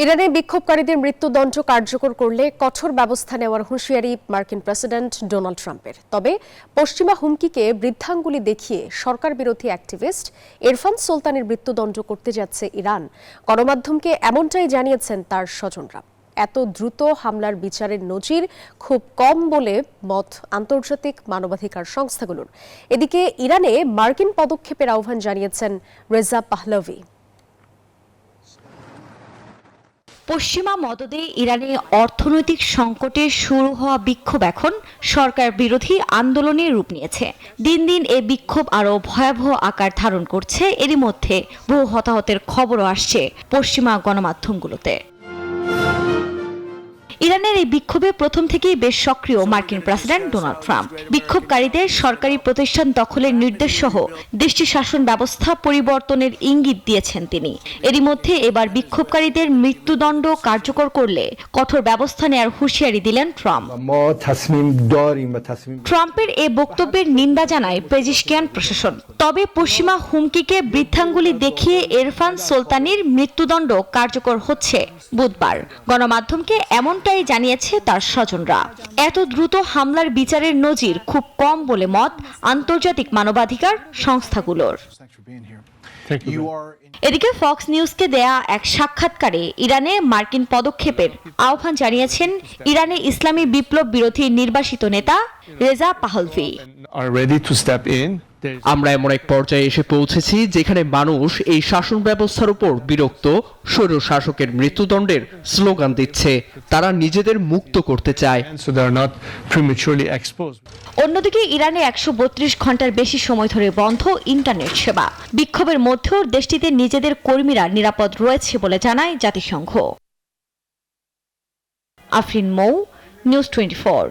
ইরানে বিক্ষোভকারীদের মৃত্যুদণ্ড কার্যকর করলে কঠোর ব্যবস্থা নেওয়ার হুঁশিয়ারি মার্কিন প্রেসিডেন্ট ডোনাল্ড ট্রাম্পের। তবে পশ্চিমা হুমকিকে বৃদ্ধাঙ্গুলি দেখিয়ে সরকার বিরোধী অ্যাক্টিভিস্ট ইরফান সুলতানের মৃত্যুদণ্ড করতে যাচ্ছে ইরান। গণমাধ্যমকে এমনটাই জানিয়েছেন তার স্বজনরা। এত দ্রুত হামলার বিচারের নজির খুব কম বলে মত আন্তর্জাতিক মানবাধিকার সংস্থাগুলোর। এদিকে ইরানে মার্কিন পদক্ষেপের আহ্বান জানিয়েছেন রেজা পাহলভি। পশ্চিমা মদদে ইরানে অর্থনৈতিক সংকটে শুরু হওয়া বিক্ষোভ এখন সরকার বিরোধী আন্দোলনে রূপ নিয়েছে। দিন দিন এই বিক্ষোভ আরও ভয়াবহ আকার ধারণ করছে। এরই মধ্যে বহু হতাহতের খবরও আসছে পশ্চিমা গণমাধ্যমগুলোতে। ইরানের এই বিক্ষোভে প্রথম থেকেই বেশ সক্রিয় মার্কিন প্রেসিডেন্ট ডোনাল্ড ট্রাম্প। বিক্ষোভকারীদের সরকারি প্রতিষ্ঠান দখলের নির্দেশ সহ দেশটির শাসন ব্যবস্থা পরিবর্তনের ইঙ্গিত দিয়েছেন তিনি। এরই মধ্যে এবার বিক্ষোভকারীদের মৃত্যুদণ্ড কার্যকর করলে কঠোর ব্যবস্থা নেওয়ার হুঁশিয়ারি দিলেন ট্রাম্প। ট্রাম্পের এ বক্তব্যের নিন্দা জানায় পেজিশকিয়ান প্রশাসন। তবে পশ্চিমা হুমকিকে বৃদ্ধাঙ্গুলি দেখিয়ে ইরফান সুলতানির মৃত্যুদণ্ড কার্যকর হচ্ছে বুধবার। গণমাধ্যমকে এমনটাই জানিয়েছে তার স্বজনরা। এত দ্রুত হামলার বিচারের নজির খুব কম বলে মত আন্তর্জাতিক মানবাধিকার সংস্থাগুলোর। এদিকে ফক্স নিউজকে দেয়া এক সাক্ষাৎকারে ইরানে মার্কিন পদক্ষেপের আহ্বান জানিয়েছেন ইরানে ইসলামী বিপ্লব বিরোধী নির্বাসিত নেতা রেজা পাহলভি। আমরা এমন এক পর্যায়ে এসে পৌঁছেছি যেখানে মানুষ এই শাসন ব্যবস্থার উপর বিরক্ত, স্বৈর শাসকের মৃত্যুদণ্ডের স্লোগান দিচ্ছে। তারা নিজেদের মুক্ত করতে চায়। অন্যদিকে ইরানে 132 ঘন্টার বেশি সময় ধরে বন্ধ ইন্টারনেট সেবা। বিক্ষোভের মধ্যেও দেশটিতে নিজেদের কর্মীরা নিরাপদ রয়েছে বলে জানায় জাতিসংঘ। আফরিন মৌ, নিউজ 24।